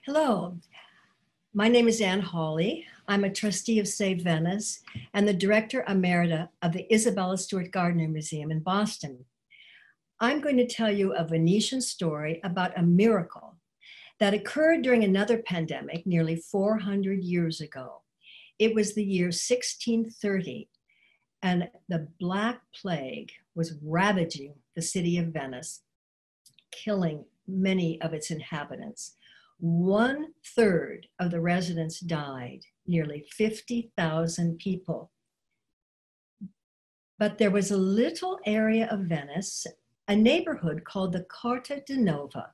Hello, my name is Anne Hawley. I'm a trustee of Save Venice and the Director Emerita of the Isabella Stewart Gardner Museum in Boston. I'm going to tell you a Venetian story about a miracle that occurred during another pandemic nearly 400 years ago. It was the year 1630, and the Black Plague was ravaging the city of Venice, killing many of its inhabitants. 1/3 of the residents died, nearly 50,000 people. But there was a little area of Venice, a neighborhood called the Corte Nova.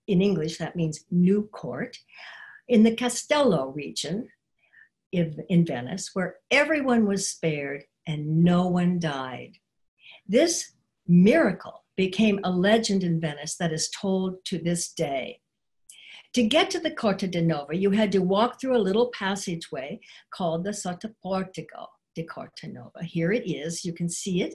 In English, that means New Court, in the Castello region in Venice, where everyone was spared and no one died. This miracle became a legend in Venice that is told to this day. To get to the Corte Nova, you had to walk through a little passageway called the Sotoportego di Corte Nova. Here it is, you can see it,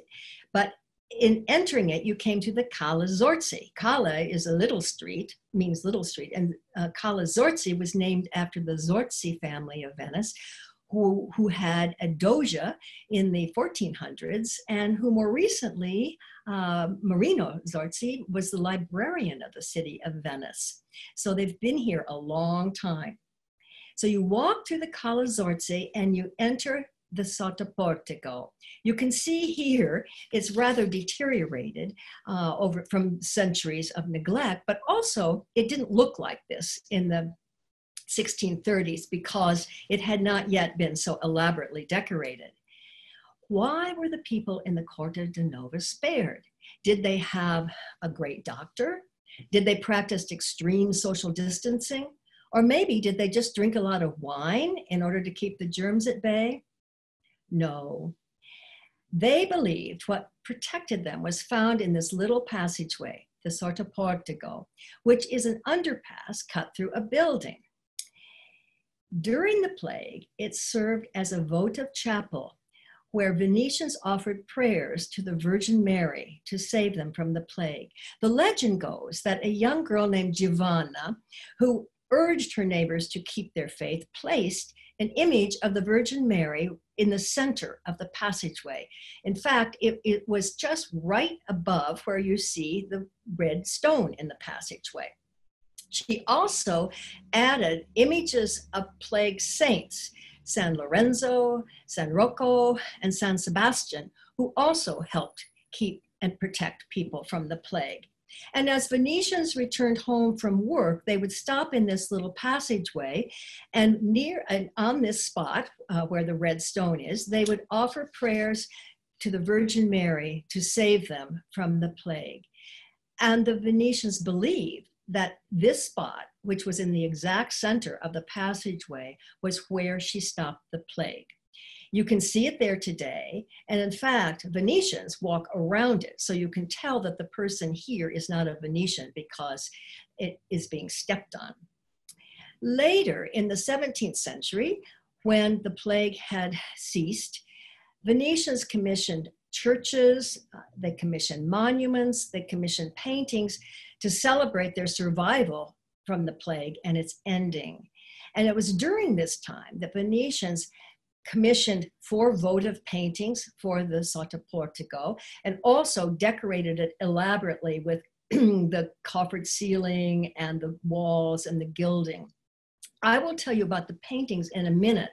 but in entering it, you came to the Cala Zorzi. Cala is a little street, means little street, and Cala Zorzi was named after the Zorzi family of Venice, who had a dogia in the 1400s, and who more recently, Marino Zorzi, was the librarian of the city of Venice. So they've been here a long time. So you walk through the Cala Zorzi and you enter the Sotoportego. You can see here, it's rather deteriorated from centuries of neglect, but also it didn't look like this in the 1630s because it had not yet been so elaborately decorated. Why were the people in the Corte Nova spared? Did they have a great doctor? Did they practice extreme social distancing? Or maybe did they just drink a lot of wine in order to keep the germs at bay? No. They believed what protected them was found in this little passageway, the Sotoportego, which is an underpass cut through a building. During the plague, it served as a votive chapel where Venetians offered prayers to the Virgin Mary to save them from the plague. The legend goes that a young girl named Giovanna, who urged her neighbors to keep their faith, placed an image of the Virgin Mary in the center of the passageway. In fact, it was just right above where you see the red stone in the passageway. She also added images of plague saints, San Lorenzo, San Rocco, and San Sebastian, who also helped keep and protect people from the plague. And as Venetians returned home from work, they would stop in this little passageway, and on this spot where the red stone is, they would offer prayers to the Virgin Mary to save them from the plague. And the Venetians believed that this spot, which was in the exact center of the passageway, was where she stopped the plague. You can see it there today, and in fact, Venetians walk around it, so you can tell that the person here is not a Venetian because it is being stepped on. Later, in the 17th century, when the plague had ceased, Venetians commissioned churches, they commissioned monuments, they commissioned paintings to celebrate their survival from the plague and its ending. And it was during this time that Venetians commissioned 4 votive paintings for the Sotoportego and also decorated it elaborately with the coffered ceiling and the walls and the gilding. I will tell you about the paintings in a minute,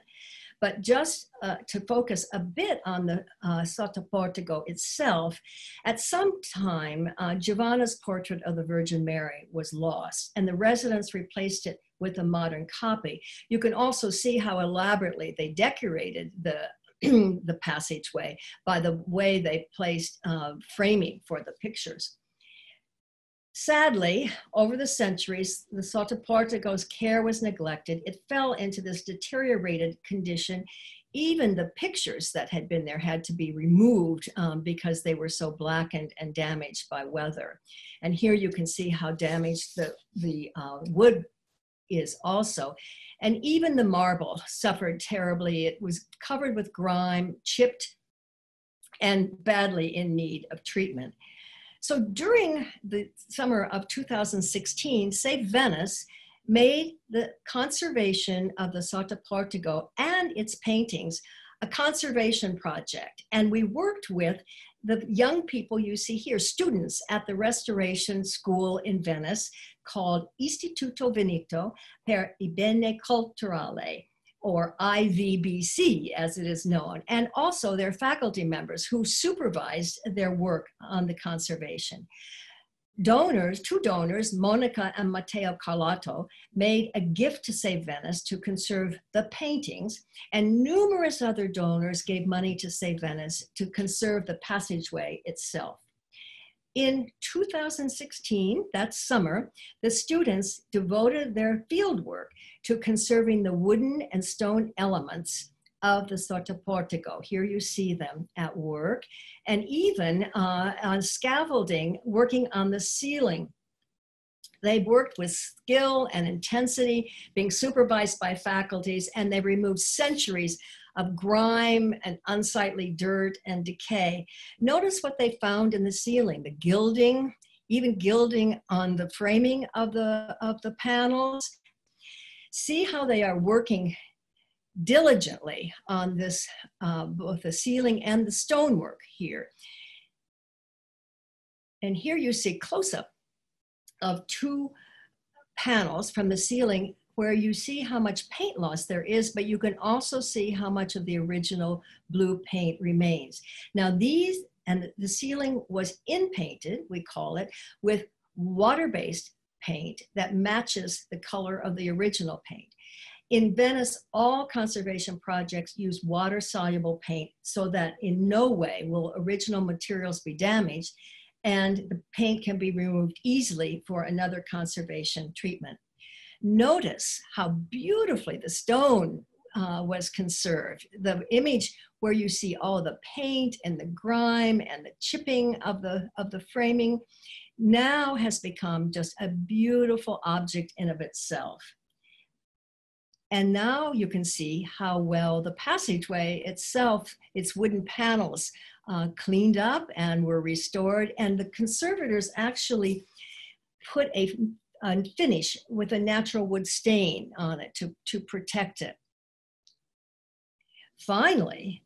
but just to focus a bit on the Sotoportego itself, at some time, Giovanna's portrait of the Virgin Mary was lost, and the residents replaced it with a modern copy. You can also see how elaborately they decorated the passageway by the way they placed framing for the pictures. Sadly, over the centuries, the Sotoportego's care was neglected. It fell into this deteriorated condition. Even the pictures that had been there had to be removed because they were so blackened and damaged by weather. And here you can see how damaged the wood is also. And even the marble suffered terribly. It was covered with grime, chipped, and badly in need of treatment. So during the summer of 2016, Save Venice made the conservation of the Sotoportego and its paintings a conservation project. And we worked with the young people you see here, students at the restoration school in Venice called Istituto Veneto per I Beni Culturali, or IVBC as it is known, and also their faculty members who supervised their work on the conservation. Donors, two donors, Monica and Matteo Carlotto, made a gift to Save Venice to conserve the paintings, and numerous other donors gave money to Save Venice to conserve the passageway itself. In 2016, that summer, the students devoted their fieldwork to conserving the wooden and stone elements of the Sotoportego. Here you see them at work, and even on scaffolding, working on the ceiling. They worked with skill and intensity, being supervised by faculties, and they removed centuries of grime and unsightly dirt and decay. Notice what they found in the ceiling, the gilding, even gilding on the framing of the panels. See how they are working diligently on this, both the ceiling and the stonework here. And here you see close-up of two panels from the ceiling where you see how much paint loss there is, but you can also see how much of the original blue paint remains. Now these, and the ceiling was in-painted, we call it, with water-based paint that matches the color of the original paint. In Venice, all conservation projects use water-soluble paint so that in no way will original materials be damaged, and the paint can be removed easily for another conservation treatment. Notice how beautifully the stone was conserved. The image where you see all the paint and the grime and the chipping of the framing now has become just a beautiful object in of itself. And now you can see how well the passageway itself, its wooden panels, cleaned up and were restored. And the conservators actually put a finish with a natural wood stain on it to protect it. Finally,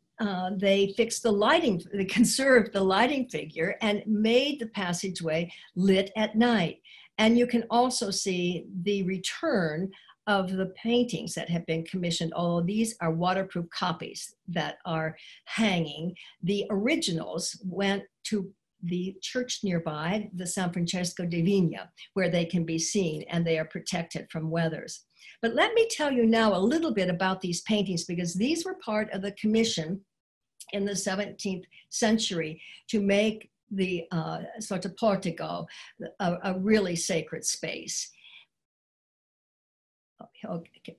they fixed the lighting, they conserved the lighting figure and made the passageway lit at night. And you can also see the return of the paintings that have been commissioned, although these are waterproof copies that are hanging. The originals went to the church nearby, the San Francesco di Vigna, where they can be seen and they are protected from weathers. But let me tell you now a little bit about these paintings, because these were part of the commission in the 17th century to make the Sotoportego a really sacred space.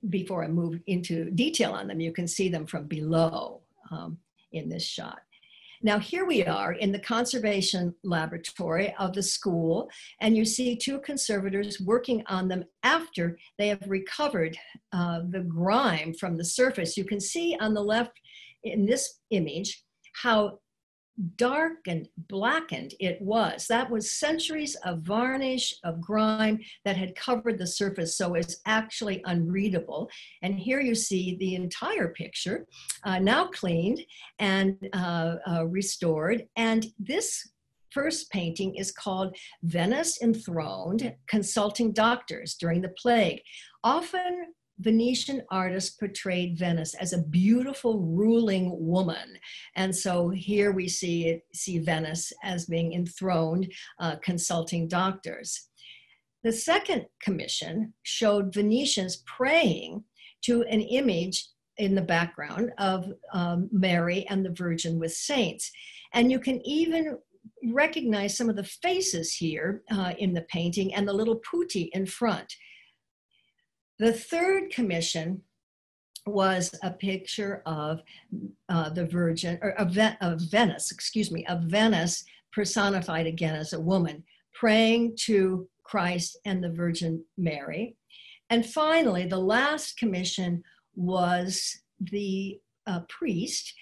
Before I move into detail on them, you can see them from below in this shot. Now here we are in the conservation laboratory of the school, and you see two conservators working on them after they have recovered the grime from the surface. You can see on the left in this image how dark and blackened it was. That was centuries of varnish, of grime that had covered the surface, so it's actually unreadable. And here you see the entire picture now cleaned and restored. And this first painting is called Venice Enthroned, Consulting Doctors During the Plague. Often Venetian artists portrayed Venice as a beautiful ruling woman. And so here we see Venice as being enthroned, consulting doctors. The second commission showed Venetians praying to an image in the background of Mary and the Virgin with saints. And you can even recognize some of the faces here in the painting and the little putti in front. The third commission was a picture of the Virgin, or of Venice, excuse me, of Venice personified again as a woman, praying to Christ and the Virgin Mary. And finally, the last commission was the priest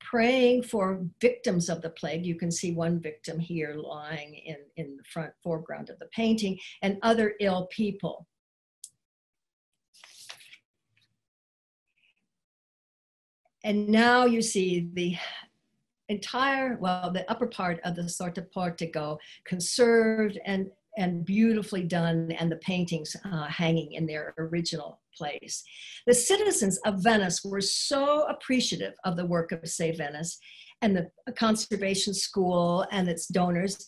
praying for victims of the plague. You can see one victim here lying in the front foreground of the painting, and other ill people. And now you see the entire, well, the upper part of the Sotoportego conserved and beautifully done, and the paintings hanging in their original place. The citizens of Venice were so appreciative of the work of Save Venice and the conservation school and its donors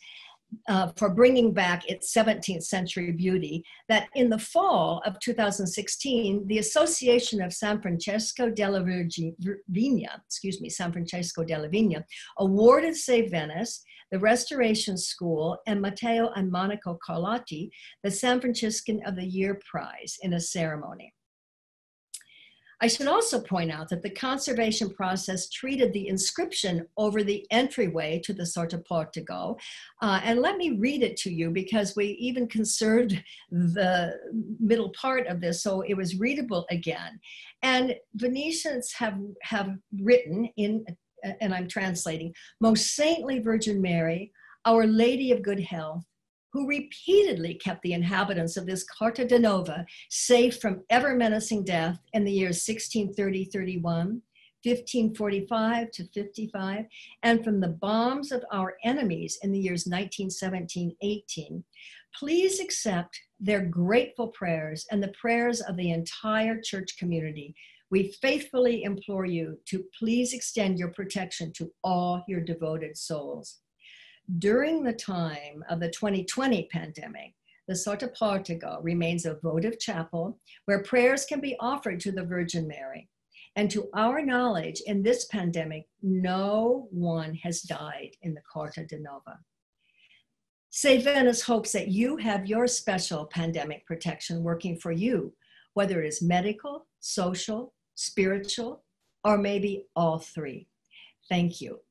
for bringing back its 17th century beauty, that in the fall of 2016, the Association of San Francesco della Vigna, San Francesco della Vigna, awarded Save Venice, the Restoration School, and Matteo and Monaco Carlotti the San Franciscan of the Year Prize in a ceremony. I should also point out that the conservation process treated the inscription over the entryway to the Sotoportego. And let me read it to you, because we even conserved the middle part of this so it was readable again. And Venetians have written in, and I'm translating, "Most saintly Virgin Mary, Our Lady of Good Health, who repeatedly kept the inhabitants of this Corte de Nova safe from ever-menacing death in the years 1630-31, 1545-55, and from the bombs of our enemies in the years 1917-18, please accept their grateful prayers and the prayers of the entire church community. We faithfully implore you to please extend your protection to all your devoted souls." During the time of the 2020 pandemic, the Sotoportego remains a votive chapel where prayers can be offered to the Virgin Mary. And to our knowledge, in this pandemic, no one has died in the Corte de Nova. Save Venice hopes that you have your special pandemic protection working for you, whether it is medical, social, spiritual, or maybe all three. Thank you.